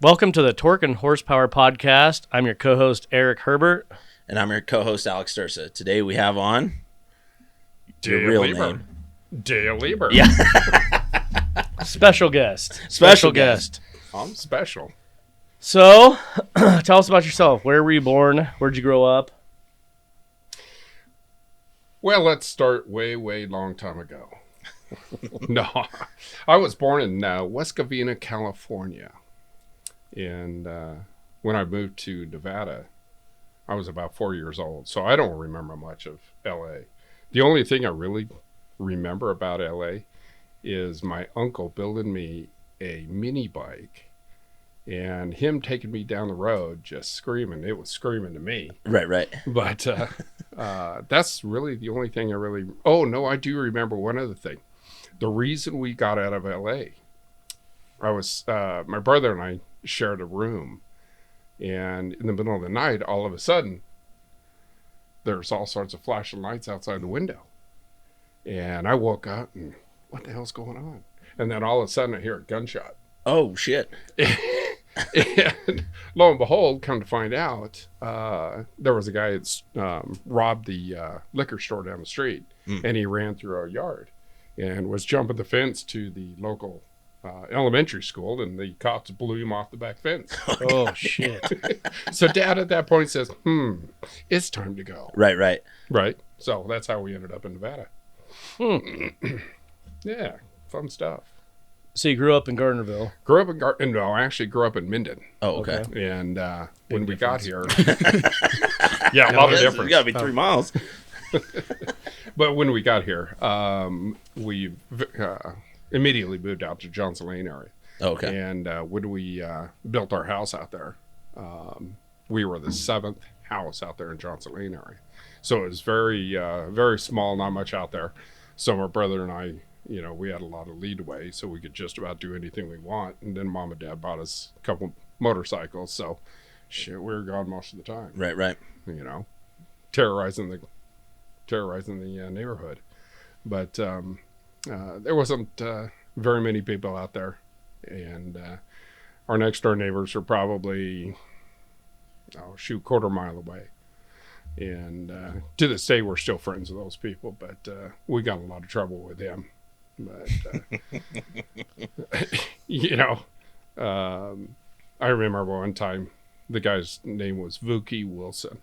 Welcome to the Torque and Horsepower Podcast. I'm your co-host, Eric Herbert. And I'm your co-host, Alex Stursa. Today we have on Dale your real Liebherr. name. Dale Liebherr. Yeah. Special guest. Special guest. I'm special. So, tell us about yourself. Where were you born? Where'd you grow up? Well, let's start way long time ago. No, I was born in West Covina, California. And when I moved to Nevada, I was about 4 years old. So I don't remember much of L.A. The only thing I really remember about L.A. is my uncle building me a mini bike and him taking me down the road just screaming. It was screaming to me. Right. But that's really the only thing I really... Oh, no, I do remember one other thing. The reason we got out of L.A., my brother and I shared a room. And in the middle of the night, all of a sudden, there's all sorts of flashing lights outside the window. And I woke up and, what the hell's going on? And then all of a sudden, I hear a gunshot. Oh, shit. And lo and behold, come to find out, there was a guy that's robbed the liquor store down the street, and he ran through our yard and was jumping the fence to the local elementary school, and the cops blew him off the back fence. Oh, shit. So Dad at that point says, it's time to go. Right. Right. So that's how we ended up in Nevada. Yeah, fun stuff. So you grew up in Gardnerville. Grew up in no, I actually grew up in Minden. Oh, okay. And when we got here, yeah, a lot of difference. It's got to be 3 miles. But when we got here, we immediately moved out to Johnson Lane area. Okay. And when we built our house out there, we were the 7th house out there in Johnson Lane area. So it was very small, not much out there. So my brother and I, we had a lot of leadway, so we could just about do anything we want. And then Mom and Dad bought us a couple motorcycles, so shit, we were gone most of the time. Right. Terrorizing the neighborhood. But there wasn't very many people out there, and our next door neighbors were probably quarter mile away. And to this day, we're still friends with those people, but we got a lot of trouble with them. But I remember one time the guy's name was Vuki Wilson,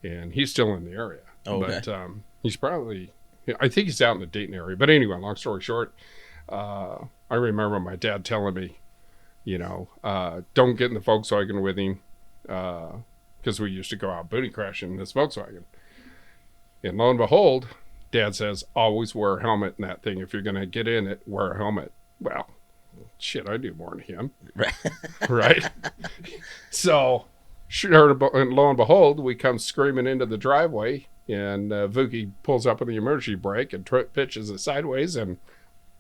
and he's still in the area. Oh, okay. But he's probably, I think he's out in the Dayton area. But anyway, long story short, I remember my dad telling me, don't get in the Volkswagen with him, because we used to go out booty crashing in this Volkswagen. And lo and behold, Dad says, always wear a helmet in that thing. If you're going to get in it, wear a helmet. Well, shit, I do more than him. Right? So, sure, and lo and behold, we come screaming into the driveway, and Vuki pulls up on the emergency brake and pitches it sideways, and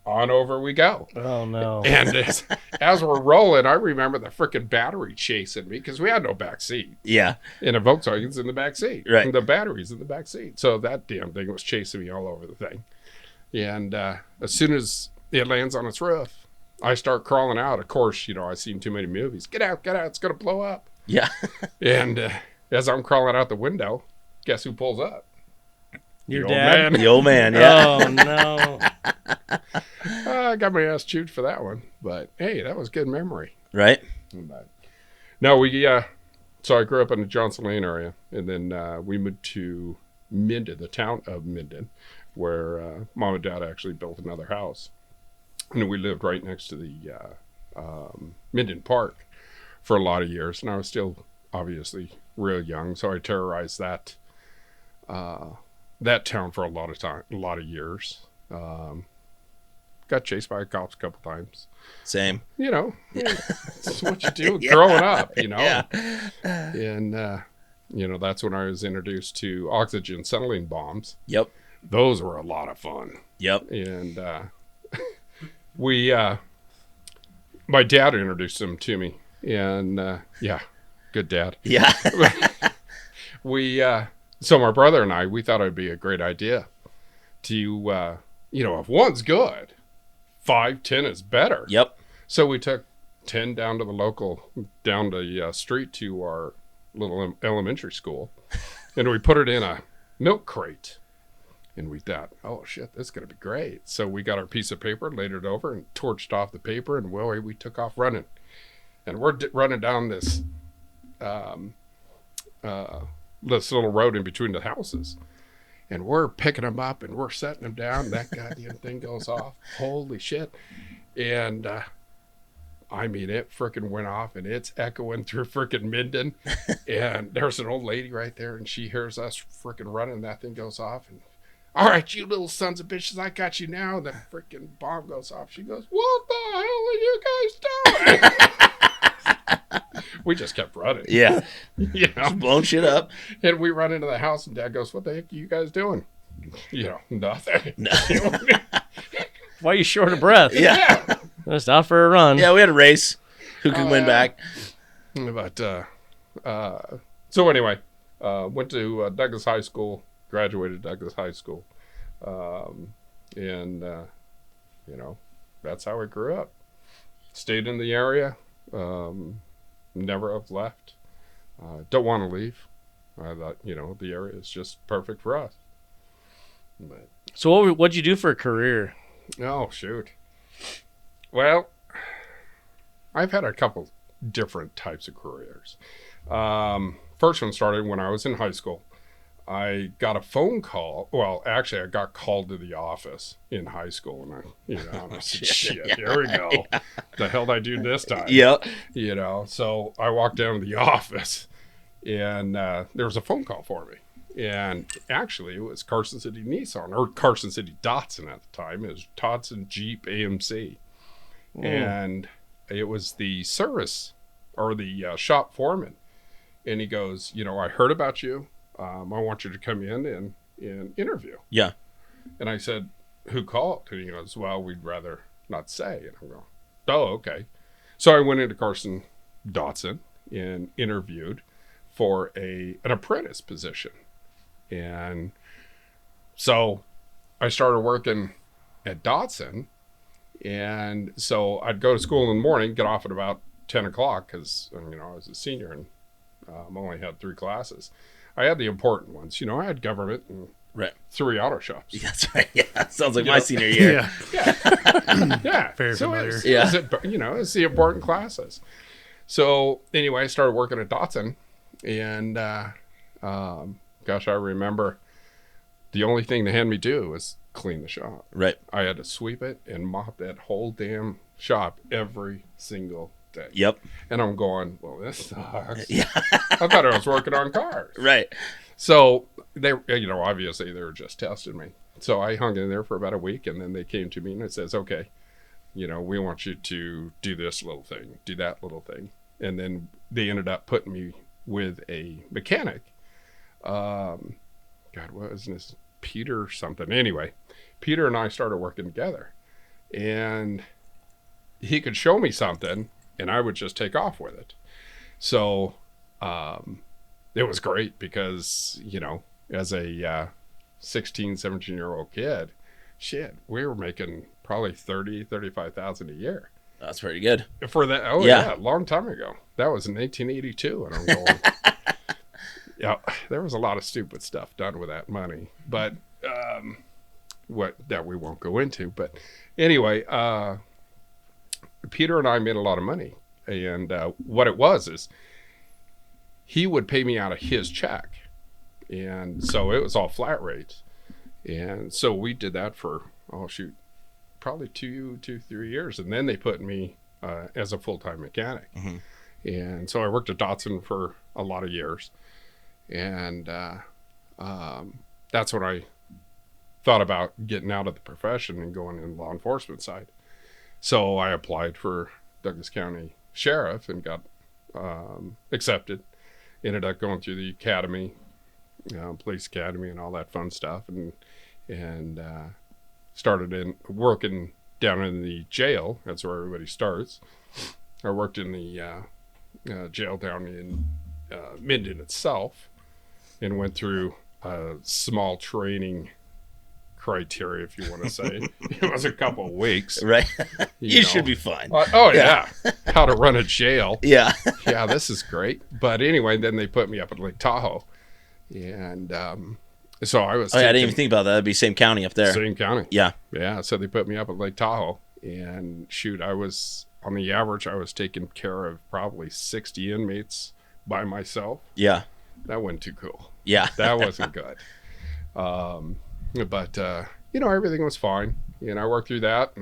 on over we go. Oh, no. And as we're rolling, I remember the freaking battery chasing me, because we had no back seat. Yeah. And a Volkswagen's in the back seat. Right. And the battery's in the back seat. So that damn thing was chasing me all over the thing. And as soon as it lands on its roof, I start crawling out. Of course, I've seen too many movies. Get out, it's going to blow up. Yeah. And as I'm crawling out the window, guess who pulls up? Your The old dad? man. The old man, yeah. Oh, no. I got my ass chewed for that one. But, hey, that was good memory. Right. But, no, so I grew up in the Johnson Lane area, and then we moved to Minden, the town of Minden, where Mom and Dad actually built another house. And we lived right next to the Minden Park for a lot of years. And I was still obviously real young, so I terrorized that town for a lot of years. Got chased by cops a couple times. Same. That's what you do growing up, Yeah. And, that's when I was introduced to oxygen settling bombs. Yep. Those were a lot of fun. Yep. And my dad introduced them to me. And, good dad. Yeah. So my brother and I, we thought it'd be a great idea to, if one's good, 5, 10 is better. Yep. So we took 10 down to the street to our little elementary school. And we put it in a milk crate. And we thought, oh shit, this is going to be great. So we got our piece of paper, laid it over, and torched off the paper, and well, we took off running. And we're running down this little road in between the houses. And we're picking them up, and we're setting them down. That goddamn thing goes off. Holy shit. And I mean, it frickin' went off, and it's echoing through frickin' Minden. And there's an old lady right there, and she hears us frickin' running. That thing goes off, and all right, you little sons of bitches, I got you now. The freaking bomb goes off. She goes, what the hell are you guys doing? We just kept running. Yeah. You know? Just blowing shit up. And we run into the house, and Dad goes, what the heck are you guys doing? You know, nothing. No. Why are you short of breath? Yeah. Just out for a run. Yeah, we had a race. Who could win back? But, so anyway, went to Douglas High School. Graduated Douglas High School. And you know, that's how I grew up. Stayed in the area. Never have left. Don't want to leave. I thought, you know, the area is just perfect for us. But, So what'd you do for a career? oh, shoot. Well, I've had a couple different types of careers. First one started when I was in high school. I got a phone call. Well, actually, I got called to the office in high school, and I said, shit, here we go. Yeah. The hell did I do this time? Yep. You know, so I walked down to the office, and there was a phone call for me. And actually, it was Carson City Nissan, or Carson City Datsun at the time. It was Datsun Jeep AMC. And it was the service, or the shop foreman. And he goes, you know, I heard about you. I want you to come in and interview. Yeah. And I said, who called? And he goes, well, we'd rather not say. And I'm going, oh, okay. So I went into Carson Datsun and interviewed for an apprentice position. And so I started working at Datsun. And so I'd go to school in the morning, get off at about 10 o'clock because, you know, I was a senior and only had 3 classes. I had the important ones. You know, I had government and 3 auto shops. That's right. Yeah. Sounds like my senior year. Yeah. Yeah. Very so familiar. It's the important classes. So anyway, I started working at Datsun, and gosh, I remember the only thing they had me do was clean the shop. Right. I had to sweep it and mop that whole damn shop every single day. Yep. And I'm going, well, this sucks. Yeah. I thought I was working on cars. Right. So they, you know, obviously they were just testing me. So I hung in there for about a week, and then they came to me and it says, okay, you know, we want you to do this little thing, do that little thing. And then they ended up putting me with a mechanic. God, what was this? Peter something. Anyway, Peter and I started working together, and he could show me something and I would just take off with it. So it was great because, you know, as a 16, 17-year-old kid, shit, we were making probably 30, 35,000 a year. That's pretty good. For that, oh yeah, a long time ago. That was in 1982, and I'm going, yeah, there was a lot of stupid stuff done with that money, but what that we won't go into. But anyway, Peter and I made a lot of money, and what it was is he would pay me out of his check, and so it was all flat rates, and so we did that for probably 2-3 years, and then they put me as a full-time mechanic. Mm-hmm. And so I worked at Datsun for a lot of years, and that's when I thought about getting out of the profession and going in the law enforcement side. So I applied for Douglas County Sheriff and got accepted. Ended up going through the academy, police academy, and all that fun stuff, and started working down in the jail. That's where everybody starts. I worked in the jail down in Minden itself, and went through a small training criteria, if you want to say. It was a couple of weeks. Right. You know. should be fine. Yeah. How to run a jail. Yeah. Yeah, this is great. But anyway, then they put me up at Lake Tahoe. And so I was I didn't even think about that. That'd be same county up there. Same county. Yeah. Yeah, so they put me up at Lake Tahoe. And shoot, I was, on the average, I was taking care of probably 60 inmates by myself. Yeah. That wasn't too cool. Yeah. That wasn't good. But everything was fine. I worked through that,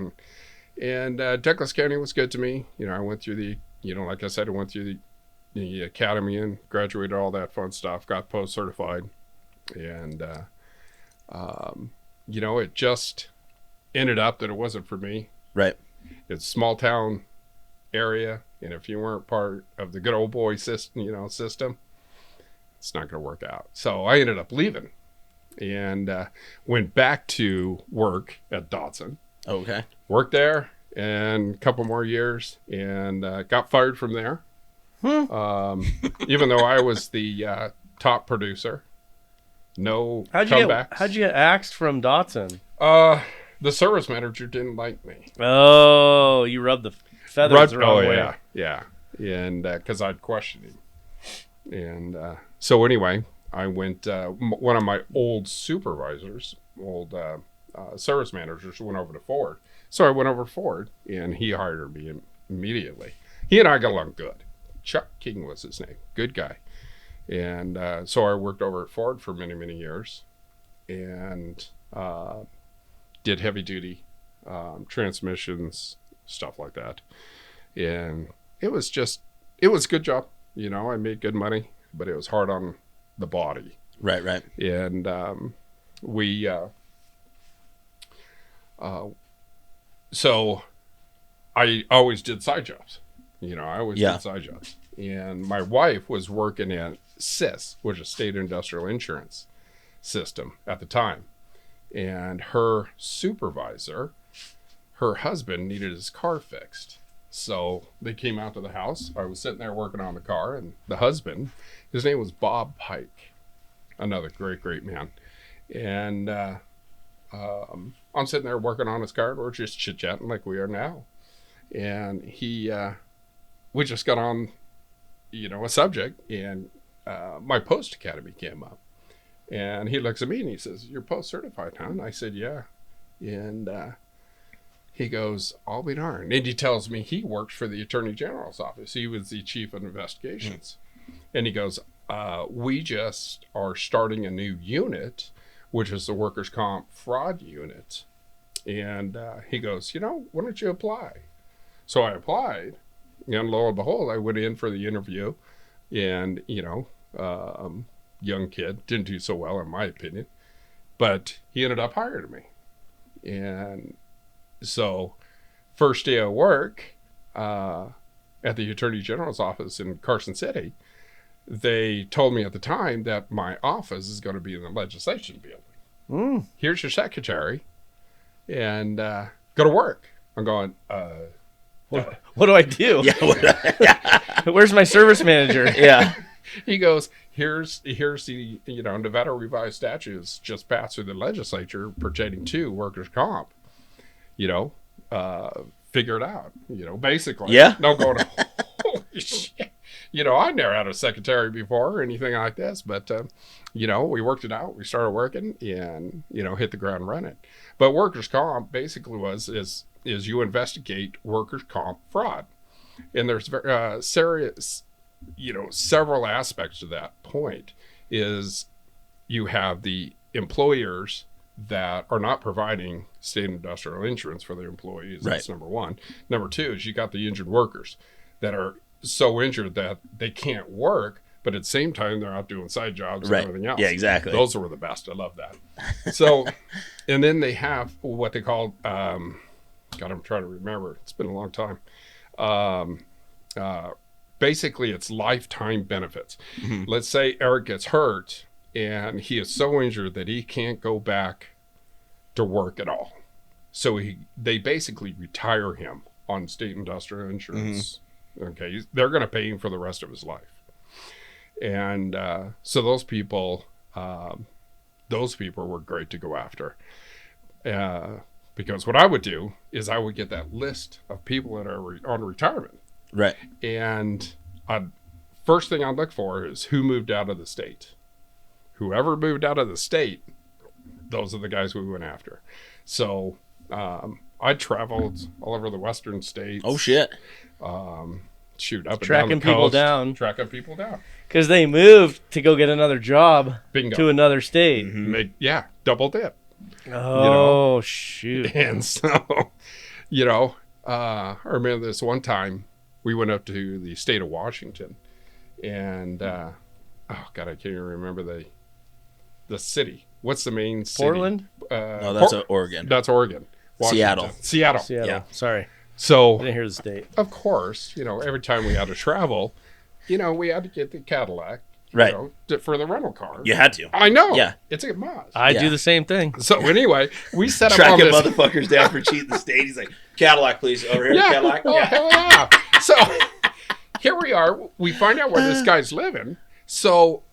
and Douglas County was good to me. I went through like I said, I went through the academy and graduated, all that fun stuff, got post certified, and it just ended up that it wasn't for me. Right. It's a small town area, and if you weren't part of the good old boy system, it's not going to work out. So I ended up leaving and went back to work at Dodson. Okay. Worked there and a couple more years and got fired from there. Even though I was the top producer. No comebacks. How'd you get axed from Dodson? The service manager didn't like me. Oh, you rubbed the feathers the wrong way. Yeah. And because I'd questioned him. And so anyway, I went, one of my old supervisors, service managers, went over to Ford. So I went over to Ford, and he hired me immediately. He and I got along good. Chuck King was his name. Good guy. And so I worked over at Ford for many, many years and did heavy duty transmissions, stuff like that. And it was a good job. I made good money, but it was hard on the body. Right. And so I always did side jobs. I always did side jobs. And my wife was working at SIS, which is State Industrial Insurance System at the time. And her supervisor, her husband, needed his car fixed. So they came out to the house. I was sitting there working on the car, and the husband, his name was Bob Pike, another great, great man. And I'm sitting there working on his car. We're just chit-chatting like we are now. And we just got on, a subject, and my post academy came up. And he looks at me and he says, "You're post certified, huh?" And I said, "Yeah." And he goes, "I'll be darned." And he tells me he works for the Attorney General's office. He was the chief of investigations. And he goes, "We just are starting a new unit, which is the workers' comp fraud unit." And he goes, "Why don't you apply?" So I applied, and lo and behold, I went in for the interview, and, young kid, didn't do so well in my opinion, but he ended up hiring me. And so first day of work at the Attorney General's office in Carson City, they told me at the time that my office is going to be in the legislation building. Here's your secretary, and go to work. I'm going, what do I do? Yeah. Where's my service manager? Yeah. He goes, here's the Nevada revised statutes just passed through the legislature pertaining to workers' comp. Figure it out. Basically. Yeah. No going, holy shit. I never had a secretary before or anything like this, but we worked it out. We started working and hit the ground running. But workers' comp basically is you investigate workers' comp fraud, and there's serious. Several aspects to that point is you have the employers that are not providing state industrial insurance for their employees. Right. That's number one. Number two is you got the injured workers that are so injured that they can't work, but at the same time, they're out doing side jobs and everything else. Yeah, exactly. Those were the best. I love that. So, and then they have what they call, God, I'm trying to remember. It's been a long time. Basically, it's lifetime benefits. Mm-hmm. Let's say Eric gets hurt and he is so injured that he can't go back to work at all. So they basically retire him on state industrial insurance. Mm-hmm. Okay, they're going to pay him for the rest of his life. And so those people were great to go after. Because what I would do is I would get that list of people that are on retirement. Right. And first thing I'd look for is who moved out of the state. Whoever moved out of the state, those are the guys we went after. So I traveled all over the western states. Oh, shit. Shoot, up Tracking and down the people coast, down. Tracking people down. Because they moved to go get another job Bingo. to another state. Mm-hmm. Double dip. Oh, shoot. And so, I remember this one time we went up to the state of Washington, and oh God, I can't even remember the city. What's the main city? Portland? No, that's Oregon. That's Oregon. Washington. Seattle. Yeah. Sorry. I So, didn't hear the state. of course, every time we had to travel, we had to get the Cadillac, Right. for the rental car. You had to. I know. Yeah. It's a must. I Yeah. do the same thing. So anyway, we set up on Tracking this. motherfuckers down for cheating the state. He's like, Cadillac, please. Over here, Yeah. Cadillac. Oh, hell yeah. So here we are. We find out where this guy's living. So,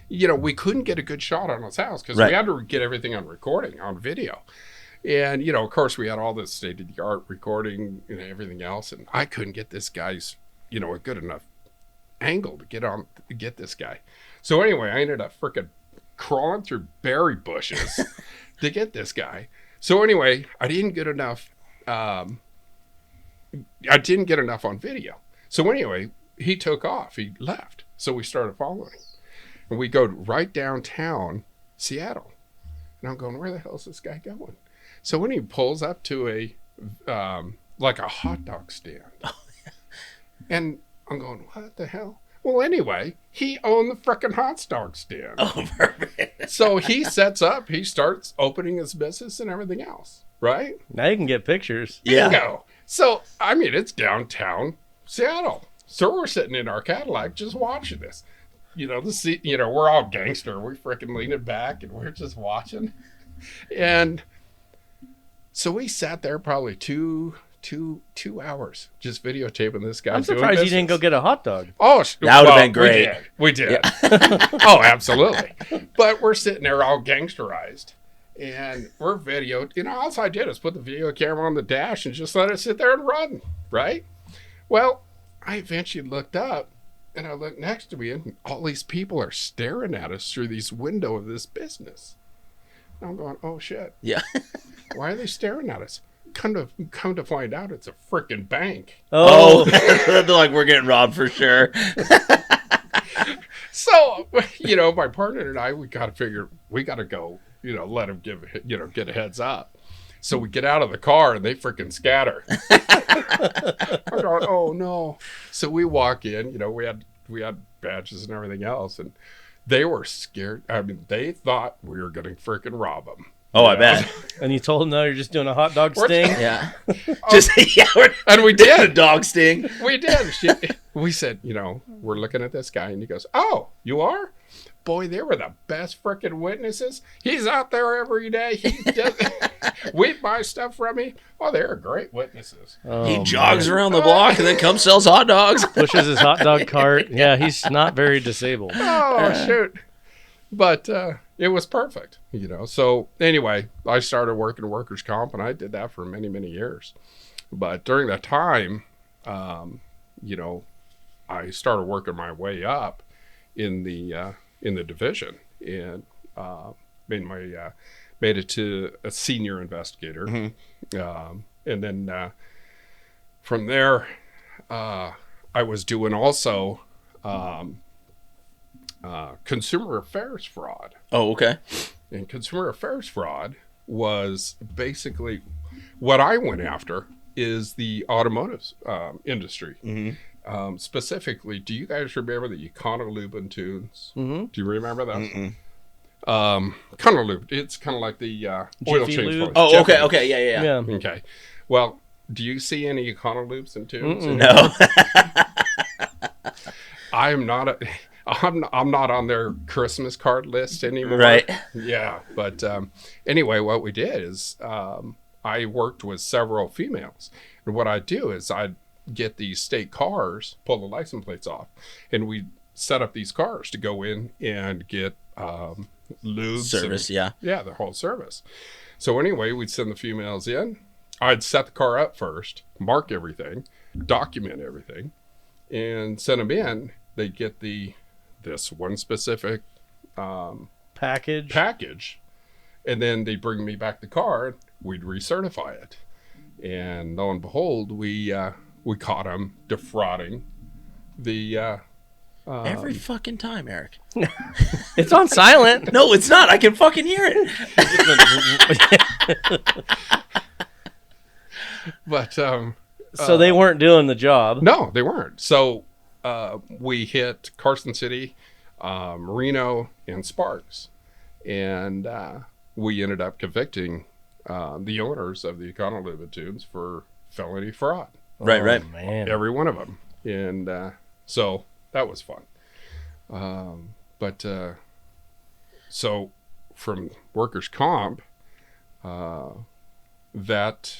we couldn't get a good shot on his house because Right. we had to get everything on recording, on video. And, of course, we had all this state-of-the-art recording and everything else. And I couldn't get this guy's, a good enough angle to get this guy. So anyway, I ended up freaking crawling through berry bushes to get this guy. So anyway, I didn't get enough on video. So anyway, he took off. He left. So we started following. And we go right downtown Seattle. And I'm going, where the hell is this guy going? So when he pulls up to a hot dog stand. And I'm going, what the hell? Well, anyway, he owned the frickin' hot dog stand. Oh, perfect. So he sets up, he starts opening his business and everything else, right? Now you can get pictures. Yeah. Bingo. So, it's downtown Seattle. So we're sitting in our Cadillac just watching this. We're all gangster. We frickin' leaning back and we're just watching. And so we sat there probably two hours just videotaping this guy. I'm surprised you didn't go get a hot dog. Oh, that would have been great. We did. Oh, absolutely. But we're sitting there all gangsterized, and we're videoed. All I did is put the video camera on the dash and just let it sit there and run. Right. Well, I eventually looked up, and I looked next to me, and all these people are staring at us through this window of this business. And I'm going, oh shit. Yeah. Why are they staring at us? Come to find out, it's a freaking bank. Oh, they're like, we're getting robbed for sure. So, my partner and I, we got to go, let him get a heads up. So we get out of the car and they freaking scatter. I'm going, oh no. So we walk in, we had badges and everything else, and they were scared. I mean, they thought we were going to freaking rob them. Oh, I bet. And you told them, no, you're just doing a hot dog sting? Yeah. And we a did. dog sting. We did. We said, we're looking at this guy, and he goes, oh, you are? Boy, they were the best freaking witnesses. He's out there every day. He does. We buy stuff from him. Oh, they're great witnesses. Oh, He jogs around the block and then comes sells hot dogs. Pushes his hot dog cart. Yeah, he's not very disabled. Oh, shoot. But it was perfect, So anyway, I started working workers' comp, and I did that for many, many years. But during that time, I started working my way up in the division, and made it to a senior investigator. Mm-hmm. And then from there, I was doing also consumer affairs fraud. Oh, okay. And consumer affairs fraud was basically what I went after is the automotive industry. Mm-hmm. Specifically, do you guys remember the Econolube tunes? Mm-hmm. Do you remember that? Econolube, it's kind of like the oil change Lube? place. Oh, okay. Yeah. Okay. Well, do you see any Econolubes and tunes? No. I'm not on their Christmas card list anymore. Right. Yeah. But anyway, what we did is I worked with several females. And what I do is I'd get these state cars, pull the license plates off, and we set up these cars to go in and get lubes. Service, yeah. Yeah, the whole service. So anyway, we'd send the females in. I'd set the car up first, mark everything, document everything, and send them in. They'd get this one specific package, and then they'd bring me back the car. We'd recertify it, and lo and behold, we caught them defrauding the. Every fucking time, Eric. It's on silent. No, it's not. I can fucking hear it. But so they weren't doing the job. no, they weren't. So we hit Carson City, Reno, and Sparks, and we ended up convicting the owners of the Econolube tubes for felony fraud. Right. Man. Every one of them, and so that was fun. So from workers' comp, that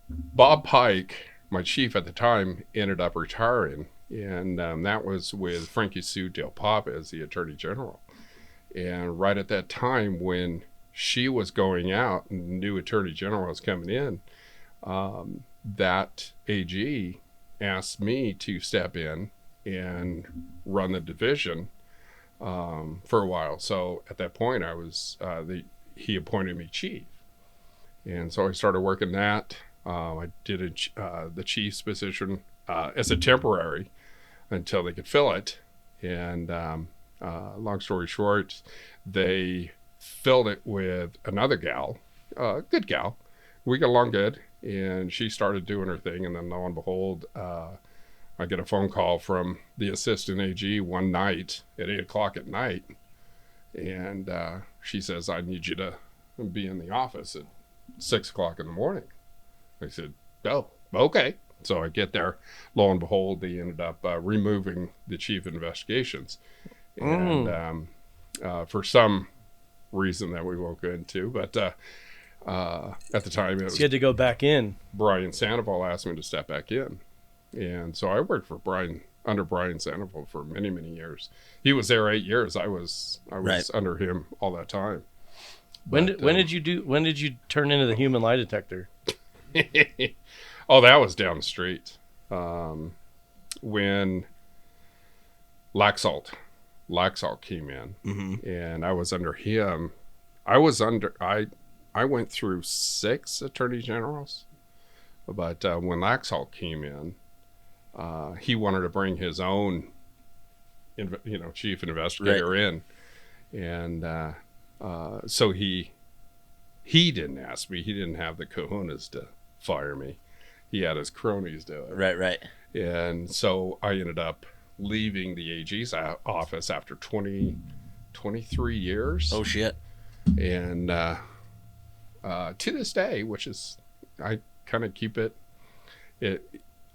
Bob Pike, my chief at the time, ended up retiring, and that was with Frankie Sue Del Papa as the Attorney General. And right at that time, when she was going out and the new Attorney General was coming in, that AG asked me to step in and run the division for a while. So at that point, I was he appointed me chief, and so I started working that. I did the chief's position as a temporary until they could fill it. And long story short, they filled it with another gal, good gal. We got along good, and she started doing her thing. And then lo and behold, I get a phone call from the assistant AG one night at 8:00 at night. And she says, I need you to be in the office at 6:00 in the morning. I said, oh, okay. So I get there. Lo and behold, they ended up removing the chief of investigations. And for some reason that we won't go into, but at the time, it was So you had to go back in. Brian Sandoval asked me to step back in. And so I worked for under Brian Sandoval for many, many years. He was there 8 years. I was Right. under him all that time. When But, did you turn into the human lie detector? oh, that was down the street. When Laxalt came in, and I was under him. I went through 6 attorney generals, but when Laxalt came in, he wanted to bring his own, chief investigator in, and so he didn't ask me. He didn't have the cojones to fire me. He had his cronies do it. Right. And so I ended up leaving the AG's office after 23 years. Oh, shit. And to this day, which is, I kind of keep it,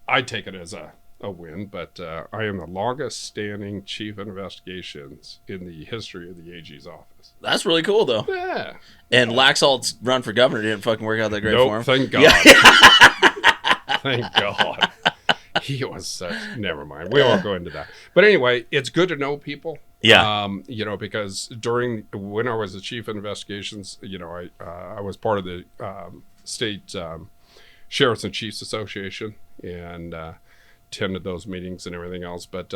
I take it as a win, but I am the longest standing chief of investigations in the history of the AG's office. That's really cool, though. Yeah. And Laxalt's run for governor didn't fucking work out that great for him. Thank God. Thank God. He was such, never mind. We won't go into that. But anyway, it's good to know people. Yeah. Because when I was the chief of investigations, I was part of the state Sheriffs and Chiefs Association and attended those meetings and everything else. But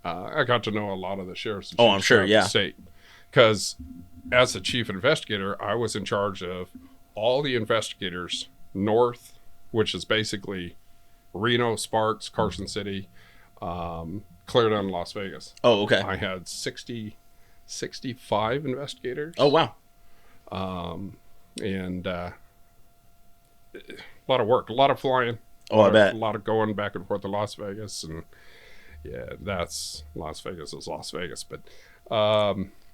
I got to know a lot of the sheriffs and chiefs I'm sure, throughout yeah. the state. Because as the chief investigator, I was in charge of all the investigators north, which is basically Reno, Sparks, Carson City, clear down to Las Vegas. Oh, okay. I had 65 investigators. Oh, wow. And a lot of work, a lot of flying. Oh, I bet. A lot of going back and forth to Las Vegas. And yeah, Las Vegas is Las Vegas. But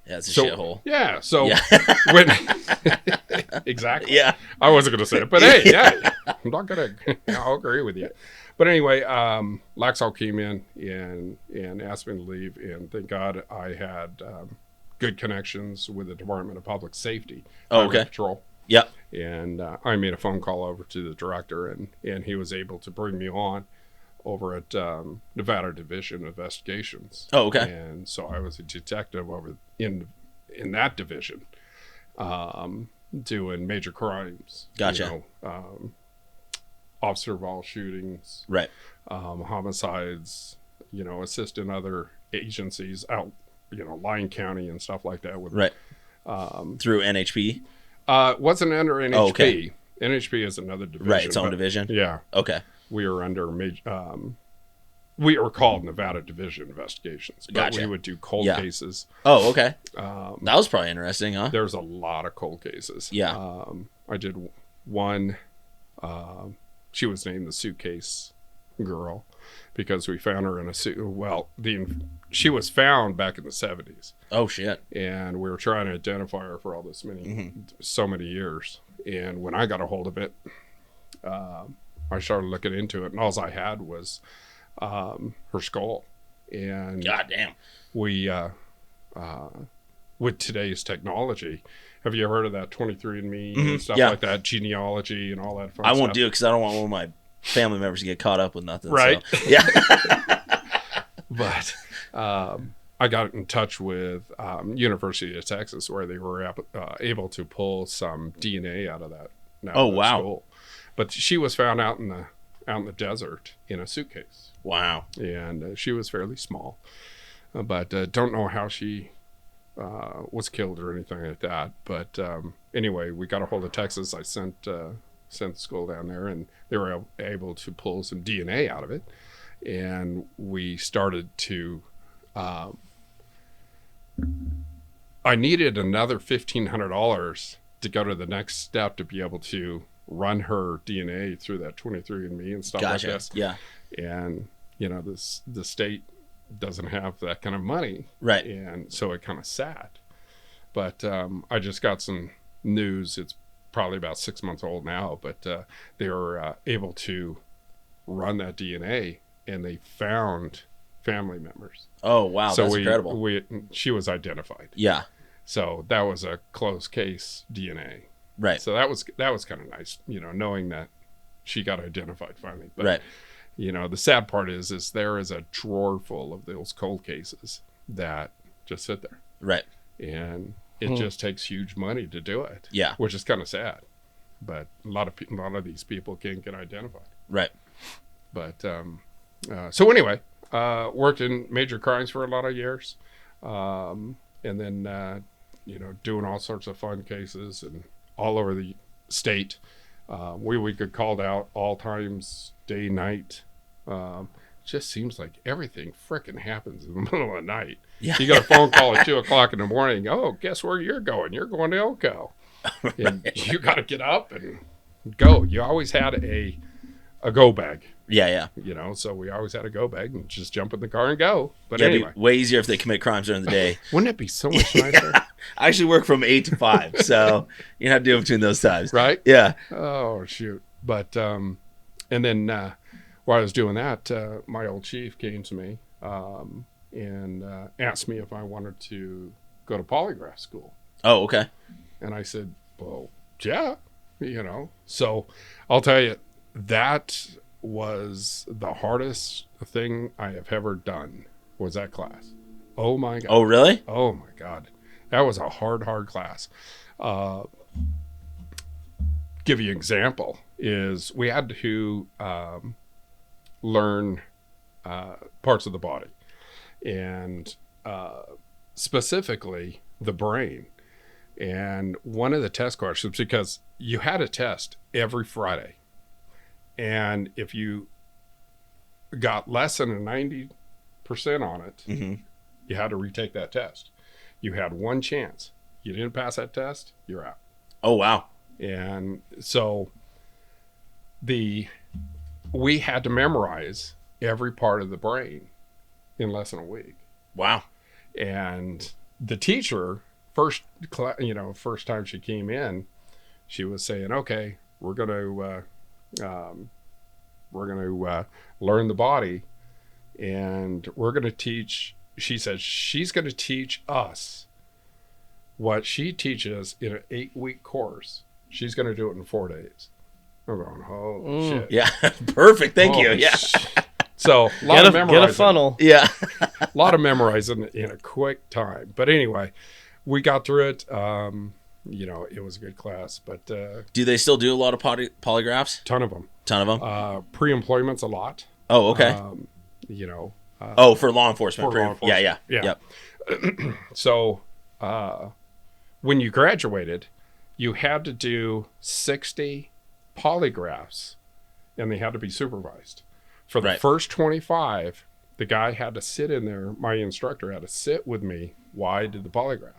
yeah, it's a shithole. Yeah. So Yeah. when exactly. Yeah. I wasn't going to say it, but hey, yeah, I'm not going to. I'll agree with you. But anyway, Laxalt came in and asked me to leave, and thank God I had good connections with the Department of Public Safety. Oh, okay. Patrol. Yep. And I made a phone call over to the director, and he was able to bring me on over at Nevada Division of Investigations. Oh, okay. And so I was a detective over in in that division, doing major crimes. Gotcha. Officer involved shootings, Right. homicides, assisting other agencies out, Lyon County and stuff like that. With, Right. Through NHP? It wasn't under NHP. Oh, okay. NHP is another division. Right, its own division? Yeah. Okay. We were under we were called Nevada Division Investigations. But Gotcha. we would do cold cases. Oh, okay. That was probably interesting, huh? There's a lot of cold cases. Yeah. I did one. She was named the Suitcase Girl because we found her in a suit. Well, she was found back in the 70s. Oh, shit. And we were trying to identify her for all this so many years. And when I got a hold of it, I started looking into it, and all I had was her skull. And goddamn, we with today's technology, have you ever heard of that 23andMe and stuff like that, genealogy and all that fun stuff? I won't do it because I don't want one of my family members to get caught up with nothing. Right. So, yeah. But I got in touch with University of Texas, where they were able to pull some DNA out of that. Skull. But she was found out in the desert in a suitcase. Wow. And she was fairly small, but don't know how she was killed or anything like that. But anyway, we got a hold of Texas. I sent the school down there, and they were able to pull some DNA out of it. And we started to I needed another $1,500 to go to the next step to be able to run her DNA through that 23andMe and stuff like this. Yeah. And, the state doesn't have that kind of money. Right. And so it kind of sat. But I just got some news. It's probably about 6 months old now, but they were able to run that DNA, and they found family members. Oh, wow. So that's incredible. She was identified. Yeah. So that was a closed case DNA. Right. So that was kind of nice, knowing that she got identified finally. But, right. The sad part is there is a drawer full of those cold cases that just sit there. Right. And it just takes huge money to do it. Yeah. Which is kind of sad. But a lot of these people can't get identified. Right. But so anyway, worked in major crimes for a lot of years, and then doing all sorts of fun cases and all over the state. We would get called out all times, day, night. Just seems like everything frickin' happens in the middle of the night. Yeah. You got a phone call at 2:00 in the morning. Oh, guess where you're going? You're going to Elko. And you got to get up and go. You always had a go bag. Yeah, yeah. So we always had a go bag and just jump in the car and go. But it'd anyway. be way easier if they commit crimes during the day. Wouldn't it be so much nicer? I actually work from 8 to 5, so you have to do it between those times. Right? Yeah. Oh, shoot. But, and then while I was doing that, my old chief came to me and asked me if I wanted to go to polygraph school. Oh, okay. And I said, well, yeah, So I'll tell you, that was the hardest thing I have ever done, was that class. Oh, my God. Oh, really? Oh, my God. That was a hard class. Give you an example is we had to learn parts of the body, and specifically the brain. And one of the test questions, because you had a test every Friday, and if you got less than a 90% on it, you had to retake that test. You had one chance. You didn't pass that test, you're out. Oh, wow. And so we had to memorize every part of the brain in less than a week. Wow. And the teacher, first time she came in, she was saying, okay, we're going to learn the body, and we're going to teach. She said she's going to teach us what she teaches in an 8-week course. She's going to do it in 4 days. I'm going, holy shit. Yeah, perfect. Thank you. Yeah. So a lot of memorizing. Get a funnel. Yeah. A lot of memorizing in a quick time. But anyway, we got through it. You know, it was a good class, but Do they still do a lot of polygraphs? ton of them. Ton of them. Pre-employment's a lot. Oh, okay. You know. For law enforcement. For law enforcement. Yeah. Yep. So, when you graduated, you had to do 60 polygraphs, and they had to be supervised. For the first 25, the guy had to sit in there. My instructor had to sit with me while I did the polygraph.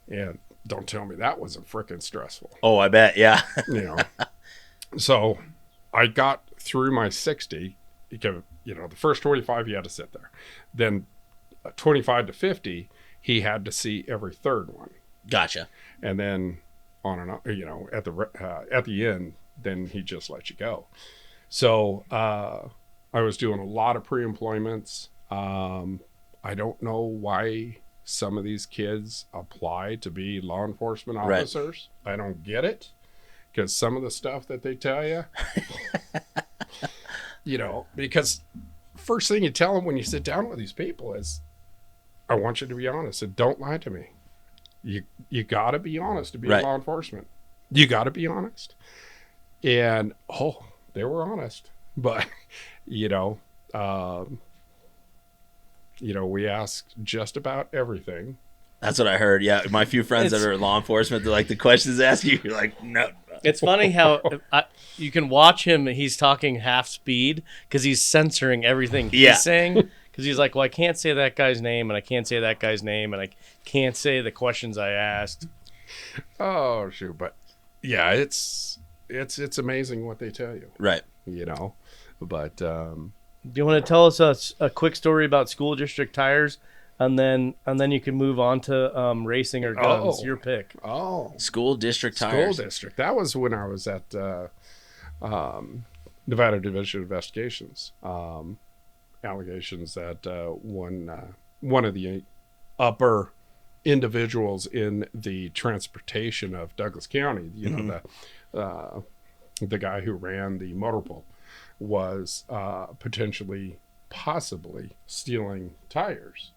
And don't tell me that wasn't freaking stressful. Oh, I bet. Yeah. You know. So I got through my 60. Because, you know, the first 25 you had to sit there. Then 25 to 50, he had to see every third one. Gotcha. And then on and on, you know, at the end, then he just let you go. So I was doing a lot of pre-employments. I don't know why some of these kids apply to be law enforcement officers. Right. I don't get it, because some of the stuff that they tell you, you know, because first thing you tell them when you sit down with these people is, I want you to be honest and don't lie to me. You got to be honest to be in law enforcement. You got to be honest. And, they were honest. But, you know, we asked just about everything. That's what I heard. Yeah. My few friends that are in law enforcement, they're like, the questions they ask you, you're like, no. It's funny how you can watch him. He's talking half speed because he's censoring everything he's saying. Because he's like, well, I can't say that guy's name, and I can't say that guy's name, and I can't say the questions I asked. Oh, shoot. But, yeah, it's amazing what they tell you. Right. You know. But do you want to tell us a quick story about school district tires, and then you can move on to racing or guns? Your pick. School district tires. School district. That was when I was at Nevada Division of Investigations. Allegations that one of the upper individuals in the transportation of Douglas County, you know, the guy who ran the motor pool, was possibly stealing tires.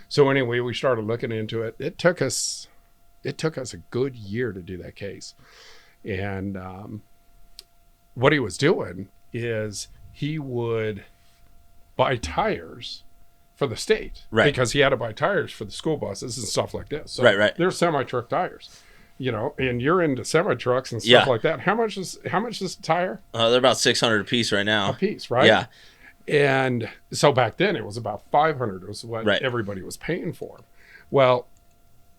So anyway, we started looking into it. It took us a good year to do that case. And what he was doing is he would buy tires for the state, because he had to buy tires for the school buses and stuff like this. So they're semi-truck tires, you know, and you're into semi-trucks and stuff like that. How much is a tire? They're about $600 a piece right now. A piece, right? Yeah. And so back then it was about $500 was what everybody was paying for. Well,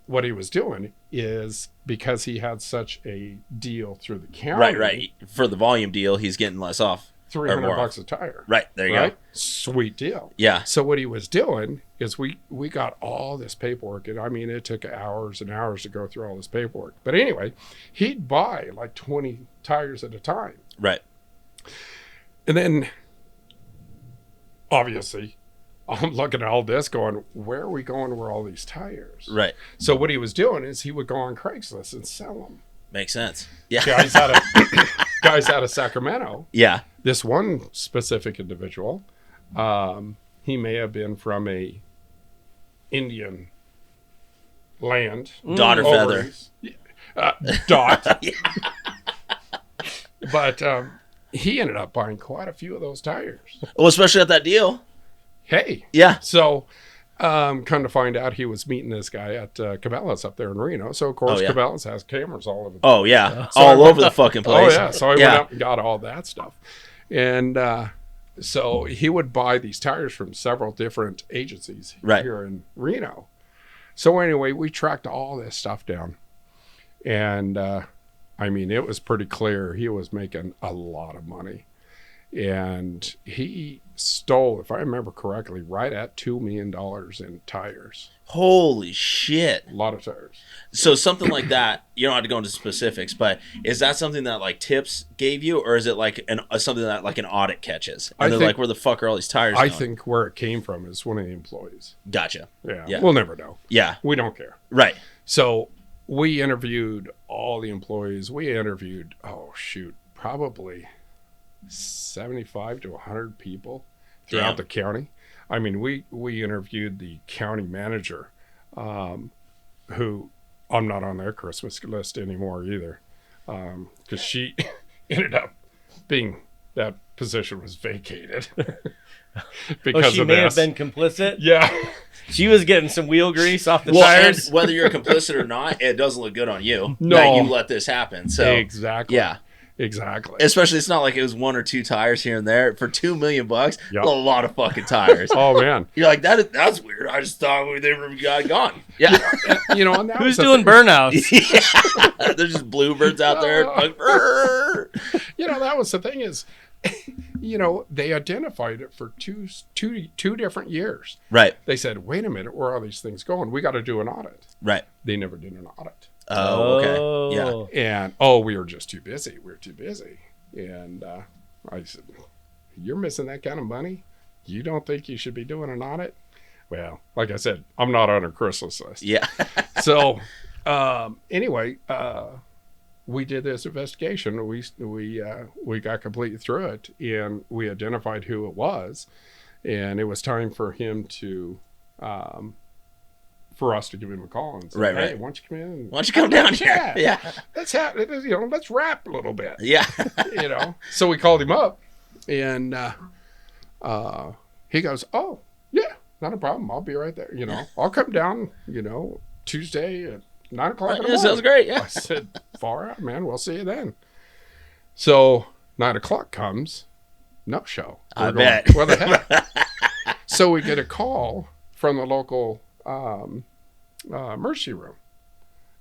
what he was doing is, because he had such a deal through the county, for the volume deal, he's getting less off. $300 a tire. Right. There you go. Sweet deal. Yeah. So what he was doing is we got all this paperwork. And I mean, it took hours and hours to go through all this paperwork. But anyway, he'd buy like 20 tires at a time. Right. And then, obviously, I'm looking at all this going, where are we going with all these tires? Right. So what he was doing is he would go on Craigslist and sell them. Makes sense. Yeah. Guys out of Sacramento. Yeah. This one specific individual, he may have been from a Indian land. Dot or feather. Dot. But he ended up buying quite a few of those tires. Well, especially at that deal. Hey. Yeah. So, come to find out, he was meeting this guy at Cabela's up there in Reno. So, of course, Cabela's has cameras all over. Oh, yeah. All over the fucking place. Oh, yeah. So, I went up and got all that stuff. And so he would buy these tires from several different agencies here in Reno. So, anyway, we tracked all this stuff down. And, I mean, it was pretty clear he was making a lot of money. And he stole, if I remember correctly, right at $2 million in tires. Holy shit. A lot of tires. So something like that, you don't have to go into specifics, but is that something that like tips gave you, or is it like something that like an audit catches? And they're like, where the fuck are all these tires going? I think where it came from is one of the employees. Gotcha. Yeah. We'll never know. Yeah. We don't care. Right. So we interviewed all the employees. We interviewed, probably 75 to 100 people throughout the county. I mean, we interviewed the county manager. who I'm not on their Christmas list anymore either, because she ended up being, that position was vacated because she of may this. have been complicit. Yeah. She was getting some wheel grease off the Well, tires. and whether you're complicit or not, it doesn't look good on you No. that you let this happen. So Exactly. yeah. Exactly. Especially, it's not like it was 1 or 2 tires here and there. For $2 million, Yep. a lot of fucking tires. Oh man. You're like, that's weird. I just thought they were gone. Yeah. You know, and that Who's was doing burnouts? Yeah. There's just bluebirds out there. You know, that was the thing is, you know, they identified it for two different years. Right. They said, wait a minute, where are these things going? We got to do an audit. Right. They never did an audit. Oh, okay. Yeah. And, we were just too busy. We were too busy. And I said, you're missing that kind of money? You don't think you should be doing an audit? Well, like I said, I'm not on a Christmas list. Yeah. So, anyway, we did this investigation. We got completely through it, and we identified who it was, and it was time for him to, for us to give him a call and say, Right, hey, right. why don't you come in? Why don't you come down here? Yeah. Let's rap a little bit. Yeah. You know. So we called him up, and he goes, "Oh, yeah, not a problem. I'll be right there. You know, I'll come down. You know, Tuesday at 9 o'clock in the morning." Sounds great. Yeah. I said, "Far out, man. We'll see you then." So 9 o'clock comes, no show. I We're going, bet. What the heck? So we get a call from the local emergency room,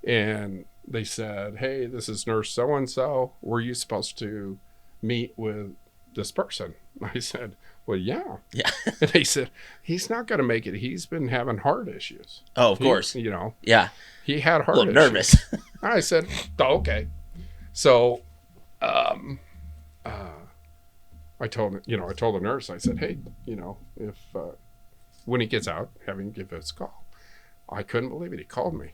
and they said, "Hey, this is Nurse so and so. Were you supposed to meet with this person?" I said, "Well, yeah." Yeah. And they said, "He's not going to make it. He's been having heart issues." Oh, of course. You know, Yeah. he had heart A little issues. nervous. I said, "Oh, okay." So, I told the nurse, I said, "Hey, you know, if when he gets out, have him give us a call." I couldn't believe it. He called me,